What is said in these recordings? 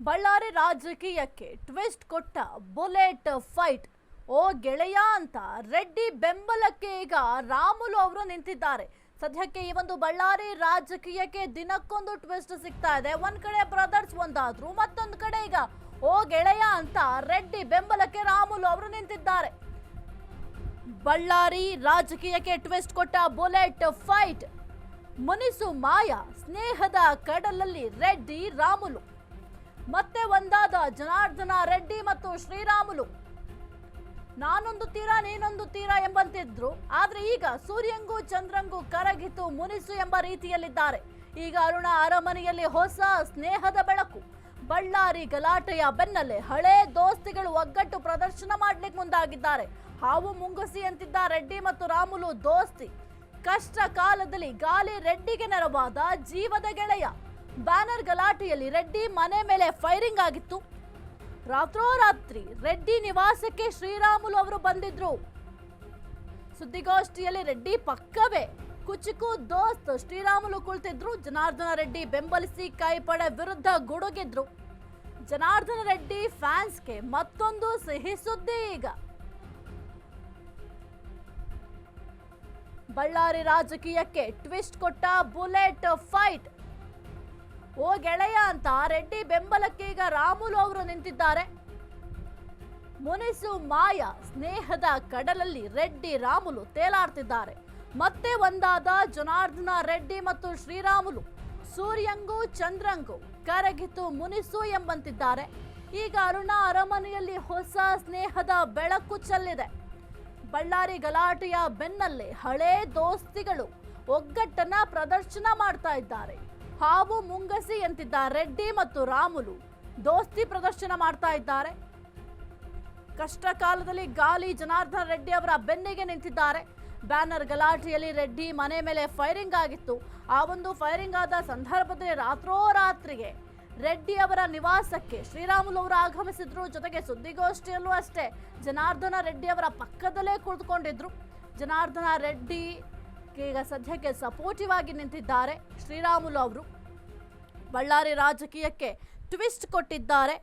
ಬಳ್ಳಾರಿ ರಾಜಕೀಯಕ್ಕೆ ಟ್ವಿಸ್ಟ್ ಕೊಟ್ಟ bullet fight. ಓ ಗೆಳೆಯ ಅಂತ ರೆಡ್ಡಿ ಬೆಂಬಲಕ್ಕೆ ಈಗ ರಾಮುಲು ಅವರು ನಿಂತಿದ್ದಾರೆ. ಸದ್ಯಕ್ಕೆ ಈ ಒಂದು ಬಳ್ಳಾರಿ ರಾಜಕೀಯಕ್ಕೆ ದಿನಕ್ಕೊಂದು ಟ್ವಿಸ್ಟ್ ಸಿಗ್ತಾ ಇದೆ. ಒಂದ್ ಕಡೆ ಬ್ರದರ್ಸ್ ಒಂದಾದ್ರು, ಮತ್ತೊಂದು ಕಡೆ ಈಗ ಓ ಗೆಳೆಯ ಅಂತ ರೆಡ್ಡಿ ಬೆಂಬಲಕ್ಕೆ ರಾಮುಲು ಅವರು ನಿಂತಿದ್ದಾರೆ. ಬಳ್ಳಾರಿ ರಾಜಕೀಯಕ್ಕೆ ಟ್ವಿಸ್ಟ್ ಕೊಟ್ಟ ಬುಲೆಟ್ ಫೈಟ್. ಮುನಿಸು ಮಾಯ ಸ್ನೇಹದ ಕಡಲಲ್ಲಿ ರೆಡ್ಡಿ ರಾಮುಲು. ಮತ್ತೆ ಒಂದಾದ ಜನಾರ್ದನ ರೆಡ್ಡಿ ಮತ್ತು ಶ್ರೀರಾಮುಲು. ನಾನೊಂದು ತೀರ ನೀನೊಂದು ತೀರ ಎಂಬಂತಿದ್ರು. ಆದ್ರೆ ಈಗ ಸೂರ್ಯಂಗೂ ಚಂದ್ರಂಗೂ ಕರಗಿತು ಮುನಿಸು ಎಂಬ ರೀತಿಯಲ್ಲಿದ್ದಾರೆ. ಈಗ ಅರುಣ ಅರಮನೆಯಲ್ಲಿ ಹೊಸ ಸ್ನೇಹದ ಬೆಳಕು. ಬಳ್ಳಾರಿ ಗಲಾಟೆಯ ಬೆನ್ನಲ್ಲೇ ಹಳೇ ದೋಸ್ತಿಗಳು ಒಗ್ಗಟ್ಟು ಪ್ರದರ್ಶನ ಮಾಡ್ಲಿಕ್ಕೆ ಮುಂದಾಗಿದ್ದಾರೆ. ಹಾವು ಮುಂಗುಸಿ ಅಂತಿದ್ದ ರೆಡ್ಡಿ ಮತ್ತು ರಾಮುಲು ದೋಸ್ತಿ. ಕಷ್ಟ ಕಾಲದಲ್ಲಿ ಗಾಲಿ ರೆಡ್ಡಿಗೆ ನೆರವಾದ ಜೀವದ ಗೆಳೆಯ. ಬ್ಯಾನರ್ ಗಲಾಟೆಯಲ್ಲಿ ರೆಡ್ಡಿ ಮನೆ ಮೇಲೆ ಫೈರಿಂಗ್ ಆಗಿತ್ತು. ರಾತ್ರೋರಾತ್ರಿ ರೆಡ್ಡಿ ನಿವಾಸಕ್ಕೆ ಶ್ರೀರಾಮುಲು ಅವರು ಬಂದಿದ್ರು. ಸುದ್ದಿಗೋಷ್ಠಿಯಲ್ಲಿ ರೆಡ್ಡಿ ಪಕ್ಕವೇ ಕುಚಿಕು ದೋಸ್ತ್ ಶ್ರೀರಾಮುಲು ಕುಳಿತಿದ್ರು. ಜನಾರ್ದನ ರೆಡ್ಡಿ ಬೆಂಬಲಿಸಿ ಕೈಪಡೆ ವಿರುದ್ಧ ಗುಡುಗಿದ್ರು. ಜನಾರ್ದನ ರೆಡ್ಡಿ ಫ್ಯಾನ್ಸ್ಗೆ ಮತ್ತೊಂದು ಸಿಹಿ ಸುದ್ದಿ. ಈಗ ಬಳ್ಳಾರಿ ರಾಜಕೀಯಕ್ಕೆ ಟ್ವಿಸ್ಟ್ ಕೊಟ್ಟ ಬುಲೆಟ್ ಫೈಟ್. ಓ ಗೆಳೆಯ ಅಂತ ರೆಡ್ಡಿ ಬೆಂಬಲಕ್ಕೆ ಈಗ ರಾಮುಲು ಅವರು ನಿಂತಿದ್ದಾರೆ. ಮುನಿಸು ಮಾಯ ಸ್ನೇಹದ ಕಡಲಲ್ಲಿ ರೆಡ್ಡಿ ರಾಮುಲು ತೇಲಾಡ್ತಿದ್ದಾರೆ. ಮತ್ತೆ ಒಂದಾದ ಜನಾರ್ದನ ರೆಡ್ಡಿ ಮತ್ತು ಶ್ರೀರಾಮುಲು. ಸೂರ್ಯಂಗೂ ಚಂದ್ರಂಗೂ ಕರಗಿತು ಮುನಿಸು ಎಂಬಂತಿದ್ದಾರೆ. ಈಗ ಅರುಣ ಅರಮನೆಯಲ್ಲಿ ಹೊಸ ಸ್ನೇಹದ ಬೆಳಕು ಚೆಲ್ಲಿದೆ. ಬಳ್ಳಾರಿ ಗಲಾಟೆಯ ಬೆನ್ನಲ್ಲೇ ಹಳೇ ದೋಸ್ತಿಗಳು ಒಗ್ಗಟ್ಟನ್ನ ಪ್ರದರ್ಶನ ಮಾಡ್ತಾ ಇದ್ದಾರೆ. ಹಾವು ಮುಂಗಸಿ ಅಂತಿದ್ದ ರೆಡ್ಡಿ ಮತ್ತು ರಾಮುಲು ದೋಸ್ತಿ ಪ್ರದರ್ಶನ ಮಾಡ್ತಾ ಇದ್ದಾರೆ. ಕಷ್ಟ ಕಾಲದಲ್ಲಿ ಗಾಲಿ ಜನಾರ್ದನ ರೆಡ್ಡಿ ಅವರ ಬೆನ್ನಿಗೆ ನಿಂತಿದ್ದಾರೆ. ಬ್ಯಾನರ್ ಗಲಾಟೆಯಲ್ಲಿ ರೆಡ್ಡಿ ಮನೆ ಮೇಲೆ ಫೈರಿಂಗ್ ಆಗಿತ್ತು. ಆ ಒಂದು ಫೈರಿಂಗ್ ಆದ ಸಂದರ್ಭದಲ್ಲಿ ರಾತ್ರೋರಾತ್ರಿಗೆ ರೆಡ್ಡಿ ಅವರ ನಿವಾಸಕ್ಕೆ ಶ್ರೀರಾಮುಲು ಅವರು ಆಗಮಿಸಿದ್ರು. ಜೊತೆಗೆ ಸುದ್ದಿಗೋಷ್ಠಿಯಲ್ಲೂ ಅಷ್ಟೇ ಜನಾರ್ದನ ರೆಡ್ಡಿ ಅವರ ಪಕ್ಕದಲ್ಲೇ ಕುಳಿತುಕೊಂಡಿದ್ರು. ಜನಾರ್ದನ ರೆಡ್ಡಿ ಈಗ ಸದ್ಯಕ್ಕೆ ಸಪೋರ್ಟಿವ್ ಆಗಿ ನಿಂತಿದ್ದಾರೆ ಶ್ರೀರಾಮುಲು ಅವರು. ಬಳ್ಳಾರಿ ರಾಜಕೀಯಕ್ಕೆ ಟ್ವಿಸ್ಟ್ ಕೊಟ್ಟಿದ್ದಾರೆ.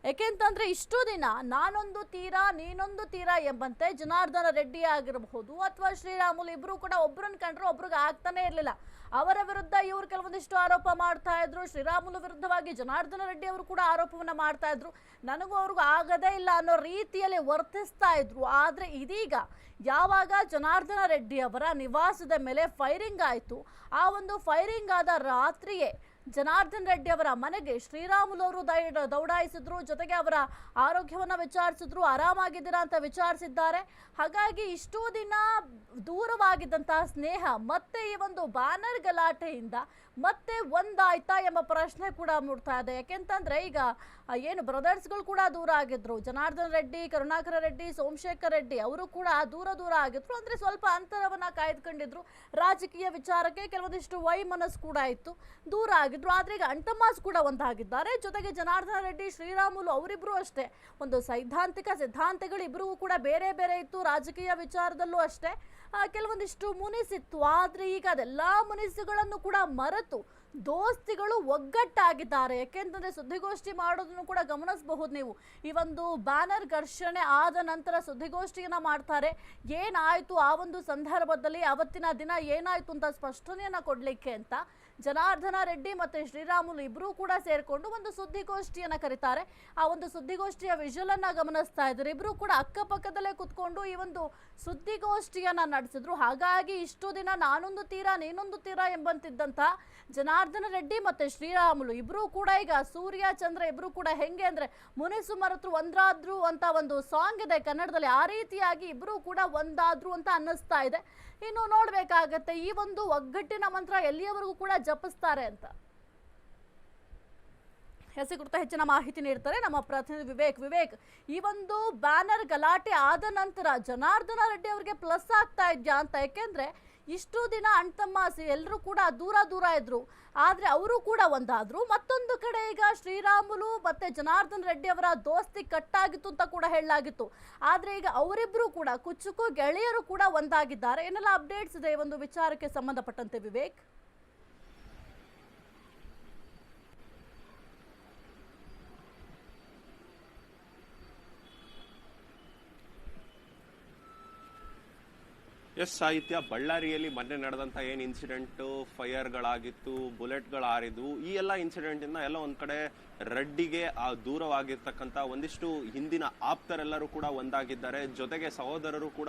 ಯಾಕೆಂತಂದ್ರೆ ಇಷ್ಟು ದಿನ ನಾನೊಂದು ತೀರ ನೀನೊಂದು ತೀರ ಎಂಬಂತೆ ಜನಾರ್ದನ ರೆಡ್ಡಿ ಆಗಿರಬಹುದು ಅಥವಾ ಶ್ರೀರಾಮುಲು ಇಬ್ರು ಕೂಡ ಒಬ್ರನ್ನ ಕಂಡ್ರೆ ಒಬ್ರಿಗೆ ಆಗ್ತಾನೆ ಇರಲಿಲ್ಲ. ಅವರ ವಿರುದ್ಧ ಇವರು ಕೆಲವೊಂದಿಷ್ಟು ಆರೋಪ ಮಾಡ್ತಾ ಇದ್ರು. ಶ್ರೀರಾಮುಲು ವಿರುದ್ಧವಾಗಿ ಜನಾರ್ದನ ರೆಡ್ಡಿ ಅವರು ಕೂಡ ಆರೋಪವನ್ನ ಮಾಡ್ತಾ ಇದ್ರು. ನನಗೂ ಅವ್ರಿಗೂ ಆಗದೇ ಇಲ್ಲ ಅನ್ನೋ ರೀತಿಯಲ್ಲಿ ವರ್ತಿಸ್ತಾ ಇದ್ರು. ಆದ್ರೆ ಇದೀಗ ಯಾವಾಗ ಜನಾರ್ದನ ರೆಡ್ಡಿ ಅವರ ನಿವಾಸದ ಮೇಲೆ ಫೈರಿಂಗ್ ಆಯಿತು, ಆ ಒಂದು ಫೈರಿಂಗ್ ಆದ ರಾತ್ರಿಯೇ ಜನಾರ್ದನ್ ರೆಡ್ಡಿ ಅವರ ಮನೆಗೆ ಶ್ರೀರಾಮುಲು ಅವರು ದೌಡಾಯಿಸಿದ್ರು. ಜೊತೆಗೆ ಅವರ ಆರೋಗ್ಯವನ್ನ ವಿಚಾರಿಸಿದ್ರು. ಆರಾಮಾಗಿದ್ದೀರಾ ಅಂತ ವಿಚಾರಿಸಿದ್ದಾರೆ. ಹಾಗಾಗಿ ಇಷ್ಟೂ ದಿನ ದೂರವಾಗಿದ್ದಂತಹ ಸ್ನೇಹ ಮತ್ತೆ ಈ ಒಂದು ಬ್ಯಾನರ್ ಗಲಾಟೆಯಿಂದ ಮತ್ತೆ ಒಂದಾಯ್ತಾ ಎಂಬ ಪ್ರಶ್ನೆ ಕೂಡ ಮೂಡ್ತಾ ಇದೆ. ಯಾಕೆಂತಂದ್ರೆ ಈಗ ಏನು ಬ್ರದರ್ಸ್ಗಳು ಕೂಡ ದೂರ ಆಗಿದ್ರು. ಜನಾರ್ದನ್ ರೆಡ್ಡಿ, ಕರುಣಾಕರ ರೆಡ್ಡಿ, ಸೋಮಶೇಖರ್ ರೆಡ್ಡಿ ಅವರು ಕೂಡ ದೂರ ಆಗಿದ್ರು. ಅಂದ್ರೆ ಸ್ವಲ್ಪ ಅಂತರವನ್ನ ಕಾಯ್ದುಕೊಂಡಿದ್ರು. ರಾಜಕೀಯ ವಿಚಾರಕ್ಕೆ ಕೆಲವೊಂದಿಷ್ಟು ವೈಮನಸ್ಸು ಕೂಡ ಇತ್ತು, ದೂರ ಆಗಿದ್ರು. ಆದ್ರೆ ಈಗ ಅಂಟಮಾಸ್ ಕೂಡ ಒಂದಾಗಿದ್ದಾರೆ. ಜೊತೆಗೆ ಜನಾರ್ದನ ರೆಡ್ಡಿ, ಶ್ರೀರಾಮುಲು ಅವರಿಬ್ರು ಅಷ್ಟೇ ಒಂದು ಸೈದ್ಧಾಂತಿಕ ಸಿದ್ಧಾಂತಗಳು ಇಬ್ಬರಿಗೂ ಕೂಡ ಬೇರೆ ಬೇರೆ ಇತ್ತು. ರಾಜಕೀಯ ವಿಚಾರದಲ್ಲೂ ಅಷ್ಟೇ ಕೆಲವೊಂದಿಷ್ಟು ಮುನಿಸಿತ್ತು. ಆದ್ರೆ ಈಗ ಅದೆಲ್ಲಾ ಮುನಿಸುಗಳನ್ನು ಕೂಡ ಮರೆತು ದೋಸ್ತಿಗಳು ಒಗ್ಗಟ್ಟಾಗಿದ್ದಾರೆ. ಯಾಕೆಂತಂದ್ರೆ ಸುದ್ದಿಗೋಷ್ಠಿ ಮಾಡೋದನ್ನು ಕೂಡ ಗಮನಿಸಬಹುದು ನೀವು. ಈ ಒಂದು ಬ್ಯಾನರ್ ಘರ್ಷಣೆ ಆದ ನಂತರ ಸುದ್ದಿಗೋಷ್ಠಿಯನ್ನ ಮಾಡ್ತಾರೆ. ಏನಾಯ್ತು ಆ ಒಂದು ಸಂದರ್ಭದಲ್ಲಿ, ಅವತ್ತಿನ ದಿನ ಏನಾಯ್ತು ಅಂತ ಸ್ಪಷ್ಟನೆಯನ್ನ ಕೊಡ್ಲಿಕ್ಕೆ ಅಂತ ಜನಾರ್ದನ ರೆಡ್ಡಿ ಮತ್ತೆ ಶ್ರೀರಾಮುಲು ಇಬ್ರು ಕೂಡ ಸೇರ್ಕೊಂಡು ಒಂದು ಸುದ್ದಿಗೋಷ್ಠಿಯನ್ನ ಕರೀತಾರೆ. ಆ ಒಂದು ಸುದ್ದಿಗೋಷ್ಠಿಯ ವಿಜುವಲ್ ಅನ್ನ ಗಮನಿಸ್ತಾ ಇದ್ರು. ಇಬ್ರು ಕೂಡ ಅಕ್ಕಪಕ್ಕದಲ್ಲೇ ಕುತ್ಕೊಂಡು ಈ ಒಂದು ಸುದ್ದಿಗೋಷ್ಠಿಯನ್ನ ನಡೆಸಿದ್ರು. ಹಾಗಾಗಿ ಇಷ್ಟು ದಿನ ನಾನೊಂದು ತೀರ ನೀನೊಂದು ತೀರ ಎಂಬಂತಿದ್ದಂತ ಜನಾರ್ದನ ರೆಡ್ಡಿ ಮತ್ತೆ ಶ್ರೀರಾಮುಲು ಇಬ್ರು ಕೂಡ ಈಗ ಸೂರ್ಯ ಚಂದ್ರ ಇಬ್ರು ಕೂಡ ಹೆಂಗೆ ಅಂದ್ರೆ ಮುನಿಸು ಮರೆತರು ಒಂದಾದ್ರು ಅಂತ ಒಂದು ಸಾಂಗ್ ಇದೆ ಕನ್ನಡದಲ್ಲಿ. ಆ ರೀತಿಯಾಗಿ ಇಬ್ರು ಕೂಡ ಒಂದಾದ್ರು ಅಂತ ಅನ್ನಿಸ್ತಾ ಇದೆ. ಇನ್ನು ನೋಡ್ಬೇಕಾಗತ್ತೆ ಈ ಒಂದು ಒಗ್ಗಟ್ಟಿನ ಮಂತ್ರ ಎಲ್ಲಿಯವರೆಗೂ ಕೂಡ ಜಪಿಸ್ತಾರೆ ಅಂತ. ಹೆಸರು ಕುರಿತ ಹೆಚ್ಚಿನ ಮಾಹಿತಿ ನೀಡ್ತಾರೆ ನಮ್ಮ ಪ್ರತಿನಿಧಿ ವಿವೇಕ್. ಈ ಒಂದು ಬ್ಯಾನರ್ ಗಲಾಟೆ ಆದ ನಂತರ ಜನಾರ್ದನ ರೆಡ್ಡಿ ಅವರಿಗೆ ಪ್ಲಸ್ ಆಗ್ತಾ ಇದ್ಯಾ ಅಂತ? ಯಾಕೆಂದ್ರೆ ಇಷ್ಟು ದಿನ ಅಣ್ತಮ್ಮಾಸಿ ಎಲ್ಲರೂ ಕೂಡ ದೂರ ಇದ್ರು. ಆದ್ರೆ ಅವರು ಕೂಡ ಒಂದಾದ್ರು. ಮತ್ತೊಂದು ಕಡೆ ಈಗ ಶ್ರೀರಾಮುಲು ಮತ್ತೆ ಜನಾರ್ದನ್ ರೆಡ್ಡಿ ಅವರ ದೋಸ್ತಿ ಕಟ್ಟಾಗಿತ್ತು ಅಂತ ಕೂಡ ಹೇಳಲಾಗಿತ್ತು. ಆದ್ರೆ ಈಗ ಅವರಿಬ್ರು ಕೂಡ ಕುಚ್ಚುಕು ಗೆಳೆಯರು ಕೂಡ ಒಂದಾಗಿದ್ದಾರೆ. ಏನೆಲ್ಲ ಅಪ್ಡೇಟ್ಸ್ ಇದೆ ಒಂದು ವಿಚಾರಕ್ಕೆ ಸಂಬಂಧಪಟ್ಟಂತೆ ವಿವೇಕ್? ಎಸ್ ಸಾಹಿತ್ಯ, ಬಳ್ಳಾರಿಯಲ್ಲಿ ಮೊನ್ನೆ ನಡೆದಂತ ಏನ್ ಇನ್ಸಿಡೆಂಟ್, ಫೈರ್ಗಳಾಗಿತ್ತು, ಬುಲೆಟ್ಗಳು ಹಾರಿದ್ವು, ಈ ಎಲ್ಲ ಇನ್ಸಿಡೆಂಟ್ ಇಂದ ಎಲ್ಲ ಒಂದ್ ಕಡೆ ರೆಡ್ಡಿಗೆ ಆ ದೂರವಾಗಿರ್ತಕ್ಕಂಥ ಒಂದಿಷ್ಟು ಹಿಂದಿನ ಆಪ್ತರೆಲ್ಲರೂ ಕೂಡ ಒಂದಾಗಿದ್ದಾರೆ. ಜೊತೆಗೆ ಸಹೋದರರು ಕೂಡ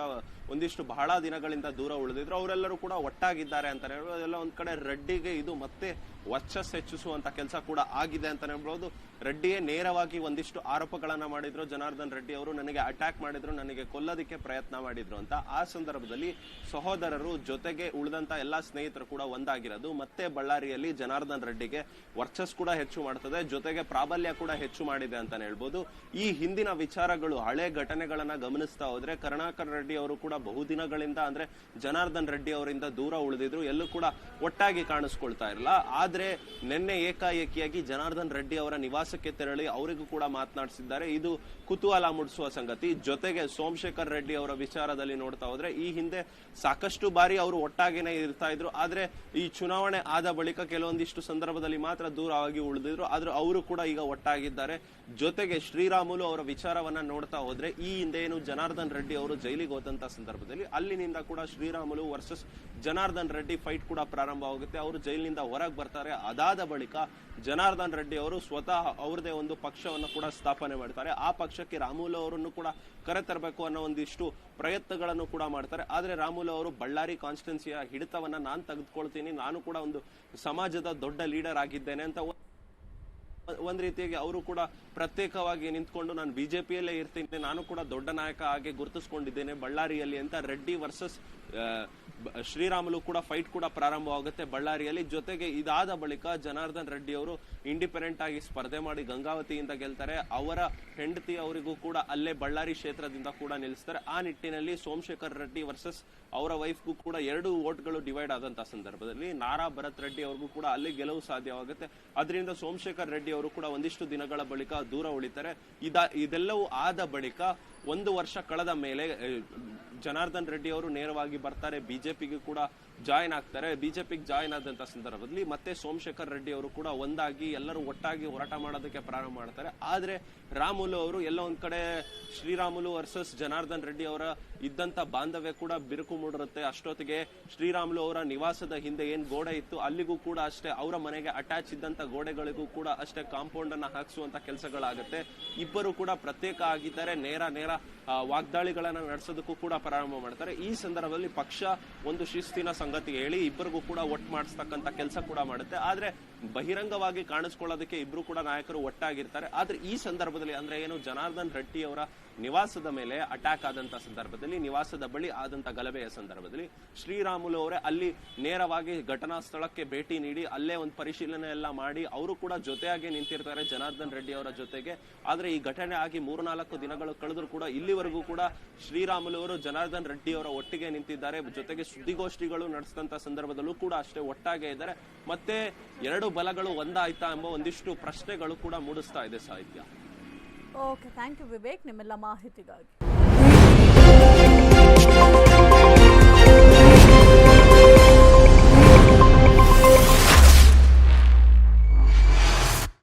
ಒಂದಿಷ್ಟು ಬಹಳ ದಿನಗಳಿಂದ ದೂರ ಉಳಿದಿದ್ರು, ಅವರೆಲ್ಲರೂ ಕೂಡ ಒಟ್ಟಾಗಿದ್ದಾರೆ ಅಂತ ಹೇಳ್ಬೋದು. ಎಲ್ಲ ಒಂದ್ ಕಡೆ ರೆಡ್ಡಿಗೆ ಇದು ಮತ್ತೆ ವರ್ಚಸ್ ಹೆಚ್ಚಿಸುವಂತ ಕೆಲಸ ಕೂಡ ಆಗಿದೆ ಅಂತ ಹೇಳ್ಬೋದು. ರೆಡ್ಡಿಯೇ ನೇರವಾಗಿ ಒಂದಿಷ್ಟು ಆರೋಪಗಳನ್ನ ಮಾಡಿದ್ರು. ಜನಾರ್ದನ್ ರೆಡ್ಡಿ ಅವರು ನನಗೆ ಅಟ್ಯಾಕ್ ಮಾಡಿದ್ರು, ನನಗೆ ಕೊಲ್ಲೋದಿಕ್ಕೆ ಪ್ರಯತ್ನ ಮಾಡಿದ್ರು ಅಂತ. ಆ ಸಂದರ್ಭದಲ್ಲಿ ಸಹೋದರರು ಜೊತೆಗೆ ಉಳಿದಂತ ಎಲ್ಲಾ ಸ್ನೇಹಿತರು ಕೂಡ ಒಂದಾಗಿರೋದು ಮತ್ತೆ ಬಳ್ಳಾರಿಯಲ್ಲಿ ಜನಾರ್ದನ್ ರೆಡ್ಡಿಗೆ ವರ್ಚಸ್ ಕೂಡ ಹೆಚ್ಚು ಮಾಡ್ತದೆ, ಜೊತೆಗೆ ಪ್ರಾಬಲ್ಯ ಕೂಡ ಹೆಚ್ಚು ಮಾಡಿದೆ ಅಂತಾನೆ ಹೇಳ್ಬೋದು. ಈ ಹಿಂದಿನ ವಿಚಾರಗಳು, ಹಳೆ ಘಟನೆಗಳನ್ನ ಗಮನಿಸ್ತಾ ಹೋದ್ರೆ ಕರುಣಾಕರ್ ರೆಡ್ಡಿ ಅವರು ಕೂಡ ಬಹುದಿನಗಳಿಂದ ಅಂದ್ರೆ ಜನಾರ್ದನ್ ರೆಡ್ಡಿ ಅವರಿಂದ ದೂರ ಉಳಿದಿದ್ರು, ಎಲ್ಲೂ ಕೂಡ ಒಟ್ಟಾಗಿ ಕಾಣಿಸ್ಕೊಳ್ತಾ ಇರಲ್ಲ. ಆದ್ರೆ ನಿನ್ನೆ ಏಕಾಏಕಿಯಾಗಿ ಜನಾರ್ದನ್ ರೆಡ್ಡಿ ಅವರ ನಿವಾಸಕ್ಕೆ ತೆರಳಿ ಅವರಿಗೂ ಕೂಡ ಮಾತನಾಡಿಸಿದ್ದಾರೆ. ಇದು ಕುತೂಹಲ ಮೂಡಿಸುವ ಸಂಗತಿ. ಜೊತೆಗೆ ಸೋಮಶೇಖರ್ ರೆಡ್ಡಿ ಅವರ ವಿಚಾರದಲ್ಲಿ ನೋಡ್ತಾ ಹೋದ್ರೆ ಈ ಹಿಂದೆ ಸಾಕಷ್ಟು ಬಾರಿ ಅವರು ಒಟ್ಟಾಗಿನೇ ಇರ್ತಾ ಇದ್ರು, ಆದ್ರೆ ಈ ಚುನಾವಣೆ ಆದ ಬಳಿಕ ಕೆಲವೊಂದಿಷ್ಟು ಸಂದರ್ಭದಲ್ಲಿ ಮಾತ್ರ ದೂರವಾಗಿ ಉಳಿದಿದ್ರು. ಆದ್ರೆ ಅವರು ಕೂಡ ಈಗ ಒಟ್ಟಾಗಿದ್ದಾರೆ. ಜೊತೆಗೆ ಶ್ರೀರಾಮುಲು ಅವರ ವಿಚಾರವನ್ನ ನೋಡ್ತಾ ಹೋದ್ರೆ ಈ ಹಿಂದೆ ಏನು ಜನಾರ್ದನ್ ರೆಡ್ಡಿ ಅವರು ಜೈಲಿಗೆ ಹೋದಂತ ಸಂದರ್ಭದಲ್ಲಿ ಅಲ್ಲಿನಿಂದ ಕೂಡ ಶ್ರೀರಾಮುಲು ವರ್ಸಸ್ ಜನಾರ್ದನ್ ರೆಡ್ಡಿ ಫೈಟ್ ಕೂಡ ಪ್ರಾರಂಭವಾಗುತ್ತೆ. ಅವರು ಜೈಲಿನಿಂದ ಹೊರಗೆ ಬರ್ತಾರೆ. ಅದಾದ ಬಳಿಕ ಜನಾರ್ದನ್ ರೆಡ್ಡಿ ಅವರು ಸ್ವತಃ ಅವ್ರದೇ ಒಂದು ಪಕ್ಷವನ್ನು ಕೂಡ ಸ್ಥಾಪನೆ ಮಾಡ್ತಾರೆ. ಆ ಪಕ್ಷಕ್ಕೆ ರಾಮುಲು ಅವರನ್ನು ಕೂಡ ಕರೆತರಬೇಕು ಅನ್ನೋ ಒಂದಿಷ್ಟು ಪ್ರಯತ್ನಗಳನ್ನು ಕೂಡ ಮಾಡ್ತಾರೆ. ಆದ್ರೆ ರಾಮುಲು ಅವರು ಬಳ್ಳಾರಿ ಕಾನ್ಸ್ಟಿಟ್ಯೂನ್ಸಿಯ ಹಿಡಿತವನ್ನ ನಾನು ತೆಗೆದುಕೊಳ್ತೀನಿ, ನಾನು ಕೂಡ ಒಂದು ಸಮಾಜದ ದೊಡ್ಡ ಲೀಡರ್ ಆಗಿದ್ದೇನೆ ಅಂತ ಒಂದ್ ರೀತಿಯಾಗಿ ಅವರು ಕೂಡ ಪ್ರತ್ಯೇಕವಾಗಿ ನಿಂತ್ಕೊಂಡು ನಾನು ಬಿಜೆಪಿಯಲ್ಲೇ ಇರ್ತೀನಿ, ನಾನು ಕೂಡ ದೊಡ್ಡ ನಾಯಕ ಆಗಿ ಗುರುತಿಸ್ಕೊಂಡಿದ್ದೇನೆ ಬಳ್ಳಾರಿಯಲ್ಲಿ ಅಂತ ರೆಡ್ಡಿ ವರ್ಸಸ್ ಶ್ರೀರಾಮುಲು ಕೂಡ ಫೈಟ್ ಕೂಡ ಪ್ರಾರಂಭವಾಗುತ್ತೆ ಬಳ್ಳಾರಿಯಲ್ಲಿ. ಜೊತೆಗೆ ಇದಾದ ಬಳಿಕ ಜನಾರ್ದನ್ ರೆಡ್ಡಿ ಅವರು ಇಂಡಿಪೆಂಡೆಂಟ್ ಆಗಿ ಸ್ಪರ್ಧೆ ಮಾಡಿ ಗಂಗಾವತಿಯಿಂದ ಗೆಲ್ತಾರೆ. ಅವರ ಹೆಂಡತಿ ಅವರಿಗೂ ಕೂಡ ಅಲ್ಲೇ ಬಳ್ಳಾರಿ ಕ್ಷೇತ್ರದಿಂದ ಕೂಡ ನಿಲ್ಲಿಸ್ತಾರೆ. ಆ ನಿಟ್ಟಿನಲ್ಲಿ ಸೋಮಶೇಖರ್ ರೆಡ್ಡಿ ವರ್ಸಸ್ ಅವರ ವೈಫ್ಗೂ ಕೂಡ 2 ವೋಟ್ಗಳು ಡಿವೈಡ್ ಆದಂತ ಸಂದರ್ಭದಲ್ಲಿ ನಾರಾ ಭರತ್ ರೆಡ್ಡಿ ಅವ್ರಿಗೂ ಕೂಡ ಅಲ್ಲಿ ಗೆಲುವು ಸಾಧ್ಯವಾಗುತ್ತೆ. ಅದರಿಂದ ಸೋಮಶೇಖರ್ ರೆಡ್ಡಿ ಅವರು ಕೂಡ ಒಂದಿಷ್ಟು ದಿನಗಳ ಬಳಿಕ ದೂರ ಉಳಿತಾರೆ. ಇದೆಲ್ಲವೂ ಆದ ಬಳಿಕ 1 ವರ್ಷ ಕಳೆದ ಮೇಲೆ ಜನಾರ್ದನ್ ರೆಡ್ಡಿ ಅವರು ನೇರವಾಗಿ ಬರ್ತಾರೆ, ಬಿಜೆಪಿಗೆ ಕೂಡ ಜಾಯಿನ್ ಆಗ್ತಾರೆ. ಬಿಜೆಪಿಗೆ ಜಾಯಿನ್ ಆದಂತ ಸಂದರ್ಭದಲ್ಲಿ ಮತ್ತೆ ಸೋಮಶೇಖರ್ ರೆಡ್ಡಿ ಅವರು ಕೂಡ ಒಂದಾಗಿ ಎಲ್ಲರೂ ಒಟ್ಟಾಗಿ ಹೋರಾಟ ಮಾಡೋದಕ್ಕೆ ಪ್ರಾರಂಭ ಮಾಡ್ತಾರೆ. ಆದ್ರೆ ರಾಮುಲು ಅವರು ಎಲ್ಲ ಒಂದ್ ಕಡೆ ಶ್ರೀರಾಮುಲು ವರ್ಸಸ್ ಜನಾರ್ದನ್ ರೆಡ್ಡಿ ಅವರ ಇದ್ದಂತ ಬಾಂಧವ್ಯ ಕೂಡ ಬಿರುಕು ಮೂಡಿರುತ್ತೆ. ಅಷ್ಟೊತ್ತಿಗೆ ಶ್ರೀರಾಮುಲು ಅವರ ನಿವಾಸದ ಹಿಂದೆ ಏನ್ ಗೋಡೆ ಇತ್ತು ಅಲ್ಲಿಗೂ ಕೂಡ ಅಷ್ಟೇ, ಅವರ ಮನೆಗೆ ಅಟ್ಯಾಚ್ ಇದ್ದಂತ ಗೋಡೆಗಳಿಗೂ ಕೂಡ ಅಷ್ಟೇ ಕಾಂಪೌಂಡ್ ಅನ್ನ ಹಾಕಿಸುವಂತ ಕೆಲಸಗಳಾಗುತ್ತೆ. ಇಬ್ಬರು ಕೂಡ ಪ್ರತ್ಯೇಕ ಆಗಿದ್ದಾರೆ, ನೇರ ವಾಗ್ದಾಳಿಗಳನ್ನ ನಡೆಸೋದಕ್ಕೂ ಕೂಡ ಪ್ರಾರಂಭ ಮಾಡ್ತಾರೆ. ಈ ಸಂದರ್ಭದಲ್ಲಿ ಪಕ್ಷ ಒಂದು ಶಿಸ್ತಿನ ಸಂಗತಿ ಹೇಳಿ ಇಬ್ಬರಿಗೂ ಕೂಡ ಒಟ್ಟು ಮಾಡಿಸ್ತಕ್ಕಂಥ ಕೆಲಸ ಕೂಡ ಮಾಡುತ್ತೆ. ಆದ್ರೆ ಬಹಿರಂಗವಾಗಿ ಕಾಣಿಸ್ಕೊಳ್ಳೋದಕ್ಕೆ ಇಬ್ರು ಕೂಡ ನಾಯಕರು ಒಟ್ಟಾಗಿರ್ತಾರೆ. ಆದ್ರೆ ಈ ಸಂದರ್ಭದಲ್ಲಿ ಅಂದ್ರೆ ಏನು ಜನಾರ್ದನ್ ರೆಡ್ಡಿ ಅವರ ನಿವಾಸದ ಮೇಲೆ ಅಟ್ಯಾಕ್ ಆದಂತ ಸಂದರ್ಭದಲ್ಲಿ, ನಿವಾಸದ ಬಳಿ ಆದಂತ ಗಲಭೆಯ ಸಂದರ್ಭದಲ್ಲಿ ಶ್ರೀರಾಮುಲು ಅವರೇ ಅಲ್ಲಿ ನೇರವಾಗಿ ಘಟನಾ ಸ್ಥಳಕ್ಕೆ ಭೇಟಿ ನೀಡಿ ಅಲ್ಲೇ ಒಂದು ಪರಿಶೀಲನೆ ಎಲ್ಲ ಮಾಡಿ ಅವರು ಕೂಡ ಜೊತೆಯಾಗಿ ನಿಂತಿರ್ತಾರೆ ಜನಾರ್ದನ್ ರೆಡ್ಡಿ ಅವರ ಜೊತೆಗೆ. ಆದ್ರೆ ಈ ಘಟನೆ ಆಗಿ 3-4 ದಿನಗಳು ಕಳೆದ್ರು ಕೂಡ ಇಲ್ಲಿವರೆಗೂ ಕೂಡ ಶ್ರೀರಾಮುಲು ಅವರು ಜನಾರ್ದನ್ ರೆಡ್ಡಿ ಅವರ ಒಟ್ಟಿಗೆ ನಿಂತಿದ್ದಾರೆ. ಜೊತೆಗೆ ಸುದ್ದಿಗೋಷ್ಠಿಗಳು ನಡೆಸಿದಂತ ಸಂದರ್ಭದಲ್ಲೂ ಕೂಡ ಅಷ್ಟೇ ಒಟ್ಟಾಗೆ ಇದ್ದಾರೆ. ಮತ್ತೆ 2 ಬಲಗಳು ಒಂದಾಯ್ತಾ ಎಂಬ ಒಂದಿಷ್ಟು ಪ್ರಶ್ನೆಗಳು ಕೂಡ ಮೂಡಿಸ್ತಾ ಇದೆ ಸಾಹಿತ್ಯ. ಓಕೆ, ಥ್ಯಾಂಕ್ ಯು ವಿವೇಕ್ ನಿಮ್ಮೆಲ್ಲ ಮಾಹಿತಿಗಾಗಿ.